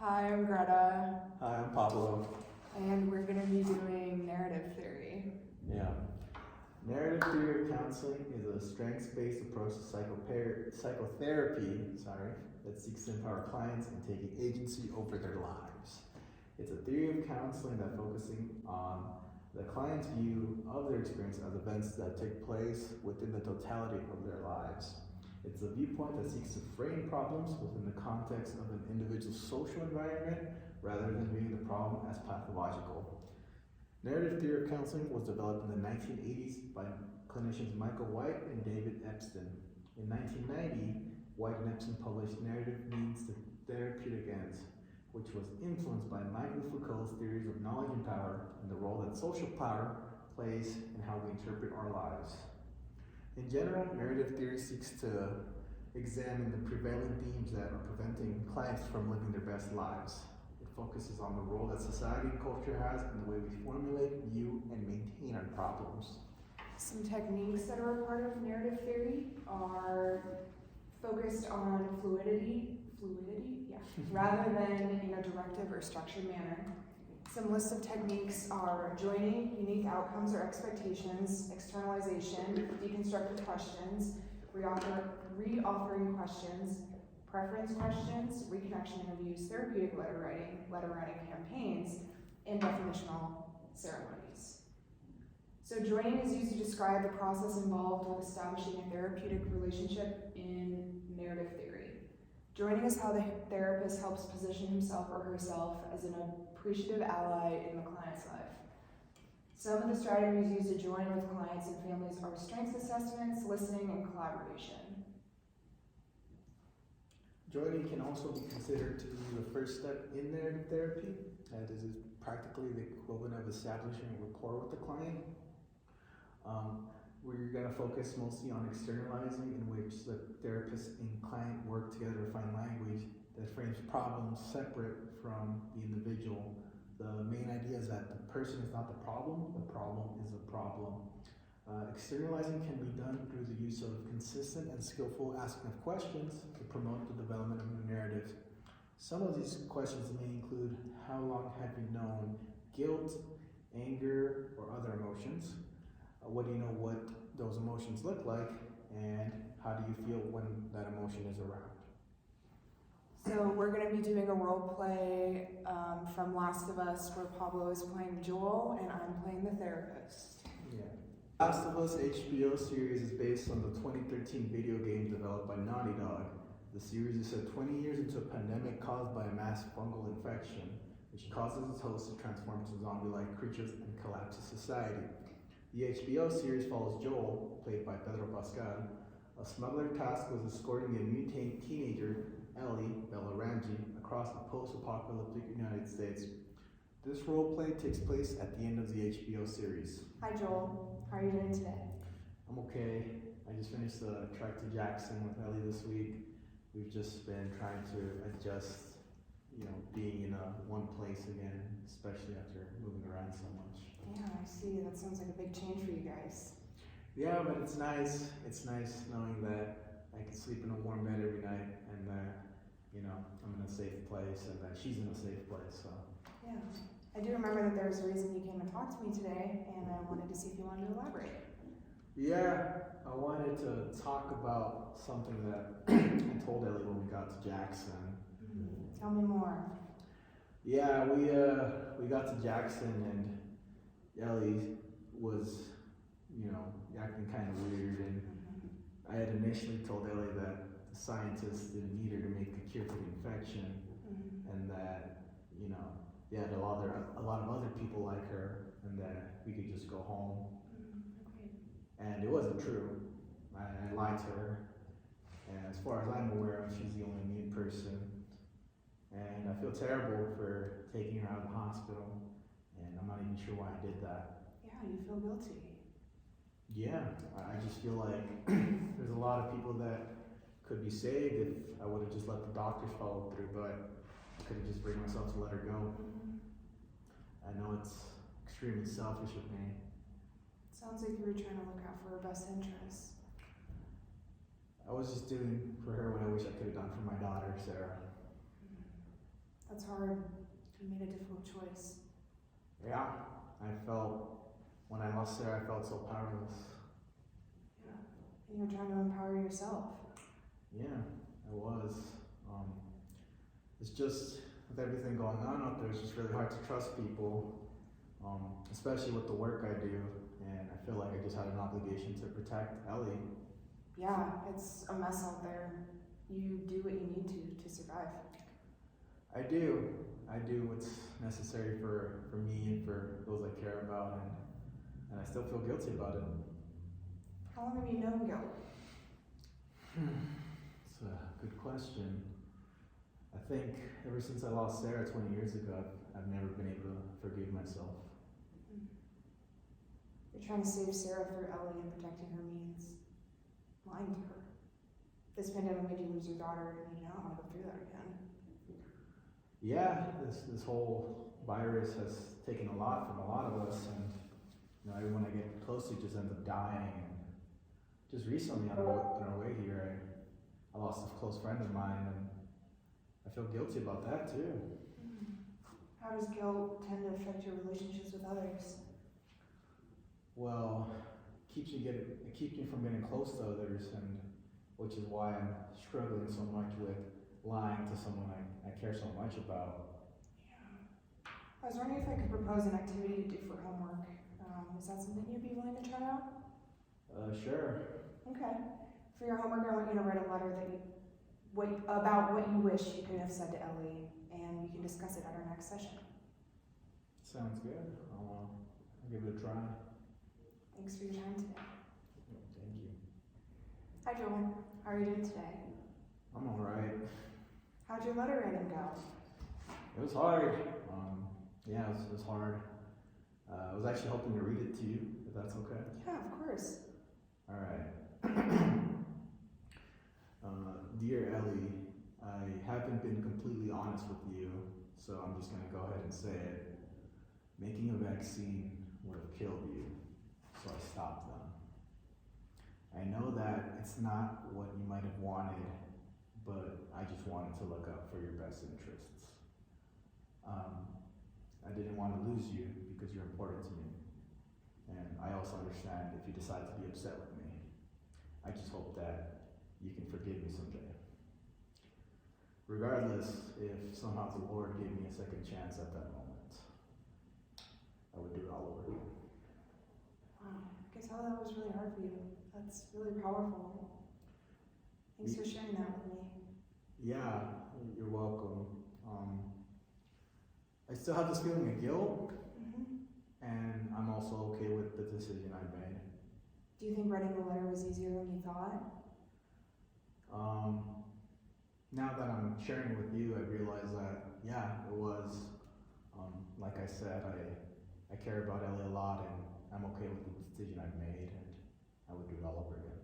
Hi, I'm Greta, Hi, I'm Pablo. and we're going to be doing narrative theory. Yeah. Narrative theory of counseling is a strengths-based approach to psychotherapy, that seeks to empower clients in taking agency over their lives. It's a theory of counseling that focusing on the client's view of their experience as events that take place within the totality of their lives. It's a viewpoint that seeks to frame problems within the context of an individual's social environment rather than viewing the problem as pathological. Narrative theory of counseling was developed in the 1980s by clinicians Michael White and David Epstein. In 1990, White and Epstein published Narrative Means the Therapeutic Ends, which was influenced by Michael Foucault's theories of knowledge and power and the role that social power plays in how we interpret our lives. In general, narrative theory seeks to examine the prevailing themes that are preventing clients from living their best lives. It focuses on the role that society and culture has in the way we formulate, view, and maintain our problems. Some techniques that are a part of narrative theory are focused on fluidity, rather than in a directive or structured manner. Some lists of techniques are joining, unique outcomes or expectations, externalization, deconstructive questions, reauthoring questions, preference questions, reconnection interviews, therapeutic letter writing campaigns, and definitional ceremonies. So joining is used to describe the process involved with establishing a therapeutic relationship in narrative theory. Joining is how the therapist helps position himself or herself as an appreciative ally in the client's life. Some of the strategies used to join with clients and families are strengths assessments, listening, and collaboration. Joining can also be considered to be the first step in narrative therapy, as it is practically the equivalent of establishing a rapport with the client. We're going to focus mostly on externalizing, in which the therapist and client work together to find language that frames problems separate from the individual. The main idea is that the person is not the problem is a problem. Externalizing can be done through the use of consistent and skillful asking of questions to promote the development of new narratives. Some of these questions may include: how long have you known guilt, anger, or other emotions? What do you know what those emotions look like? And how do you feel when that emotion is around? So we're going to be doing a role play from Last of Us, where Pablo is playing Joel and I'm playing the therapist. Yeah. Last of Us HBO series is based on the 2013 video game developed by Naughty Dog. The series is set 20 years into a pandemic caused by a mass fungal infection, which causes its host to transform into zombie-like creatures and collapse society. The HBO series follows Joel, played by Pedro Pascal, a smuggler tasked with escorting the immune teenager, Ellie, Bella Ramsey, across the post-apocalyptic United States. This roleplay takes place at the end of the HBO series. Hi Joel, how are you doing today? I'm okay. I just finished the trek to Jackson with Ellie this week. We've just been trying to adjust, being in one place again, especially after moving around so much. Yeah, I see. That sounds like a big change for you guys. Yeah, but it's nice. It's nice knowing that I can sleep in a warm bed every night and that, I'm in a safe place and that she's in a safe place, so. Yeah. I do remember that there was a reason you came and talked to me today, and I wanted to see if you wanted to elaborate. Yeah, I wanted to talk about something that I told Ellie when we got to Jackson. Mm-hmm. Tell me more. Yeah, we got to Jackson and Ellie was, acting kind of weird, and I had initially told Ellie that the scientists didn't need her to make a cure for the infection, and that, they had a lot of other people like her, and that we could just go home. And it wasn't true. I lied to her, and as far as I'm aware of, she's the only immune person, and I feel terrible for taking her out of the hospital, and I'm not even sure why I did that. Yeah, you feel guilty. Yeah, I just feel like there's a lot of people that could be saved if I would have just let the doctors follow through, but I couldn't just bring myself to let her go. I know it's extremely selfish of me. Sounds like you were trying to look out for her best interests. I was just doing for her what I wish I could have done for my daughter, Sarah. That's hard. You made a difficult choice. Yeah, when I lost Sarah, I felt so powerless. Yeah. And you're trying to empower yourself. Yeah, I was. It's just, with everything going on out there, it's just really hard to trust people, especially with the work I do, and I feel like I just had an obligation to protect Ellie. Yeah, it's a mess out there. You do what you need to survive. I do what's necessary for me and for those I care about, and I still feel guilty about it. How long have you known Gil? It's a good question. I think ever since I lost Sarah 20 years ago, I've never been able to forgive myself. You're trying to save Sarah through Ellie, and protecting her means lying to her. This pandemic made you lose your daughter, and you don't want to go through that again. Yeah, this whole virus has taken a lot from a lot of us, and everyone I get close to just ends up dying. And just recently on our way here, I lost a close friend of mine, and I feel guilty about that too. How does guilt tend to affect your relationships with others? Well, it keeps me from getting close to others, and which is why I'm struggling so much with lying to someone I care so much about. Yeah. I was wondering if I could propose an activity to do for homework. Is that something you'd be willing to try out? Sure. Okay. For your homework, I want you to write a letter about what you wish you could have said to Ellie, and we can discuss it at our next session. Sounds good. I'll give it a try. Thanks for your time today. Thank you. Hi, Joel. How are you doing today? I'm alright. How'd your letter writing go? It was hard. Yeah, it was hard. I was actually hoping to read it to you, if that's okay. Yeah, of course. Alright. Dear Ellie, I haven't been completely honest with you, so I'm just gonna go ahead and say it. Making a vaccine would have killed you, so I stopped them. I know that it's not what you might have wanted, but I just wanted to look out for your best interests. I didn't want to lose you because you're important to me. And I also understand if you decide to be upset with me. I just hope that you can forgive me someday. Regardless, if somehow the Lord gave me a second chance at that moment, I would do it all over again. Wow. I can tell that was really hard for you. That's really powerful. Thanks for sharing that with me. Yeah, you're welcome. I still have this feeling of guilt, and I'm also okay with the decision I made. Do you think writing the letter was easier than you thought? Now that I'm sharing it with you, I realize that, yeah, it was. Like I said, I care about Ellie a lot, and I'm okay with the decision I've made, and I would do it all over again.